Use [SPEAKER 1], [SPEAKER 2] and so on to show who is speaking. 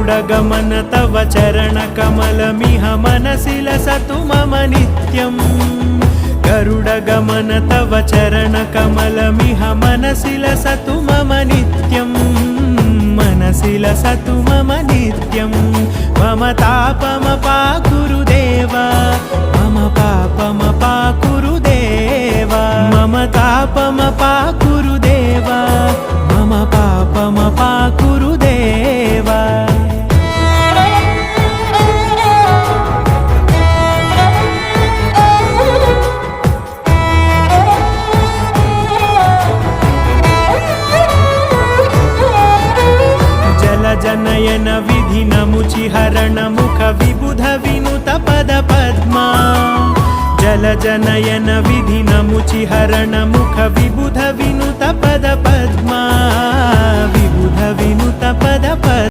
[SPEAKER 1] गरुडगमन तव चरणकमलमिह मनसि लसतु मम नित्यम् गरुडगमन तव चरणकमलमिह मनसि लसतु मम नित्यम् मनसि लसतु मम नित्यं मम तापमपाकुरु देवा मम पापमपाकुरु देवा मम तापमपाकुरु देवा मम पापमपाकुरु देवा जनयन विधिन मुचिहरण मुख विबुध विनुत पद पद्मा जल जनयन विधिन मुचिहरण मुख विबुध विनुत पद पद्मा विबुध विनुत पद पद्मा।